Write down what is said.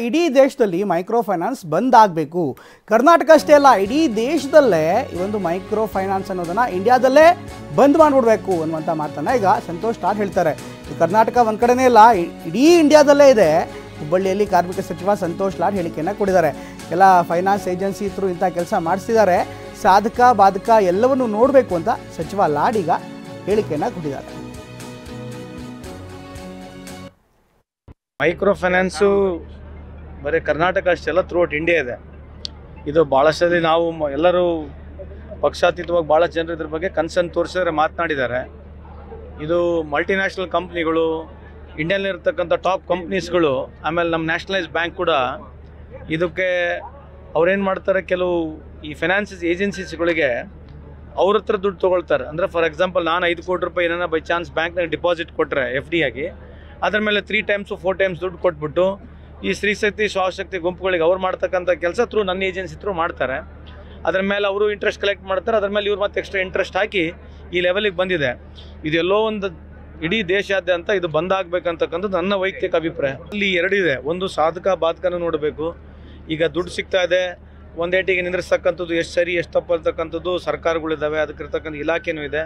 ಇಡೀ ದೇಶದಲ್ಲಿ micro finance ಬಂದ್ ಆಗಬೇಕು. ಕರ್ನಾಟಕ ಅಷ್ಟೇ ಅಲ್ಲ, ಇಡೀ ದೇಶದಲ್ಲೇ ಈ ಒಂದು ಮೈಕ್ರೋ ಫೈನಾನ್ಸ್ ಅನ್ನೋದನ್ನು ಇಂಡಿಯಾದಲ್ಲೇ ಬಂದ್ ಮಾಡಿಬಿಡ್ಬೇಕು ಅನ್ನುವಂಥ ಮಾತನ್ನು ಈಗ ಸಂತೋಷ್ ಲಾಡ್ ಹೇಳ್ತಾರೆ. ಕರ್ನಾಟಕ ಒಂದು ಕಡೆನೇ ಇಲ್ಲ, ಇಡೀ ಇಂಡಿಯಾದಲ್ಲೇ ಇದೆ. ಹುಬ್ಬಳ್ಳಿಯಲ್ಲಿ ಕಾರ್ಮಿಕ ಸಚಿವ ಸಂತೋಷ್ ಲಾಡ್ ಹೇಳಿಕೆಯನ್ನು ಕೊಟ್ಟಿದ್ದಾರೆ. ಎಲ್ಲ ಫೈನಾನ್ಸ್ ಏಜೆನ್ಸಿ ಥ್ರೂ ಇಂಥ ಕೆಲಸ ಮಾಡಿಸ್ತಿದ್ದಾರೆ, ಸಾಧಕ ಬಾಧಕ ಎಲ್ಲವನ್ನೂ ನೋಡಬೇಕು ಅಂತ ಸಚಿವ ಲಾಡ್ ಈಗ ಹೇಳಿಕೆಯನ್ನು ಕೊಟ್ಟಿದ್ದಾರೆ. ಮೈಕ್ರೋ ಫೈನಾನ್ಸು ಬರೀ ಕರ್ನಾಟಕ ಅಷ್ಟೆಲ್ಲ ಥ್ರೂಔಟ್ ಇಂಡಿಯಾ ಇದೆ. ಇದು ಭಾಳಷ್ಟಲ್ಲಿ ನಾವು ಎಲ್ಲರೂ ಪಕ್ಷಾತೀತವಾಗಿ ಭಾಳ ಜನರು ಇದ್ರ ಬಗ್ಗೆ ಕನ್ಸರ್ನ್ ತೋರಿಸಿದ್ರೆ ಮಾತನಾಡಿದ್ದಾರೆ. ಇದು ಮಲ್ಟಿನ್ಯಾಷನಲ್ ಕಂಪ್ನಿಗಳು, ಇಂಡಿಯಾದಲ್ಲಿರ್ತಕ್ಕಂಥ ಟಾಪ್ ಕಂಪ್ನೀಸ್ಗಳು, ಆಮೇಲೆ ನಮ್ಮ ನ್ಯಾಷನಲೈಸ್ ಬ್ಯಾಂಕ್ ಕೂಡ ಇದಕ್ಕೆ ಅವ್ರೇನು ಮಾಡ್ತಾರೆ, ಕೆಲವು ಈ ಫೈನಾನ್ಸಿಸ್ ಏಜೆನ್ಸೀಸ್ಗಳಿಗೆ ಅವ್ರ ಹತ್ರ ದುಡ್ಡು ತೊಗೊಳ್ತಾರೆ. ಅಂದರೆ ಫಾರ್ ಎಕ್ಸಾಂಪಲ್ ನಾನು 5 ಕೋಟಿ ರೂಪಾಯಿ ಏನಾರ ಬೈ ಚಾನ್ಸ್ ಬ್ಯಾಂಕ್ನಾಗ ಡಿಪಾಸಿಟ್ ಕೊಟ್ಟರೆ FD ಆಗಿ, ಅದ್ರ ಮೇಲೆ 3 ಟೈಮ್ಸ್ 4 ಟೈಮ್ಸ್ ದುಡ್ಡು ಕೊಟ್ಬಿಟ್ಟು ಈ ಸ್ತ್ರೀಶಕ್ತಿ ಶ್ವಾಸಶಕ್ತಿ ಗುಂಪುಗಳಿಗೆ ಅವ್ರು ಮಾಡ್ತಕ್ಕಂಥ ಕೆಲಸ ಥ್ರೂ ನನ್ನ ಏಜೆನ್ಸಿ ಥ್ರೂ ಮಾಡ್ತಾರೆ. ಅದ್ರ ಮೇಲೆ ಅವರು ಇಂಟ್ರೆಸ್ಟ್ ಕಲೆಕ್ಟ್ ಮಾಡ್ತಾರೆ, ಅದ್ರ ಮೇಲೆ ಇವ್ರು ಮತ್ತೆ ಎಕ್ಸ್ಟ್ರಾ ಇಂಟ್ರೆಸ್ಟ್ ಹಾಕಿ ಈ ಲೆವೆಲಿಗೆ ಬಂದಿದೆ. ಇದೆಲ್ಲೋ ಒಂದು ಇಡೀ ದೇಶಾದ್ಯಂತ ಇದು ಬಂದಾಗಬೇಕಂತಕ್ಕಂಥದ್ದು ನನ್ನ ವೈಯಕ್ತಿಕ ಅಭಿಪ್ರಾಯ. ಇಲ್ಲಿ ಎರಡಿದೆ, ಒಂದು ಸಾಧಕ ಬಾಧಕನೂ ನೋಡಬೇಕು. ಈಗ ದುಡ್ಡು ಸಿಗ್ತಾ ಇದೆ, ಒಂದೇಟಿಗೆ ನಿಂದ್ರಿಸ್ತಕ್ಕಂಥದ್ದು ಎಷ್ಟು ಸರಿ ಎಷ್ಟು ತಪ್ಪು ಅಂತಕ್ಕಂಥದ್ದು ಸರ್ಕಾರಗಳಿದ್ದಾವೆ, ಅದಕ್ಕಿರ್ತಕ್ಕಂಥ ಇಲಾಖೆನೂ ಇದೆ.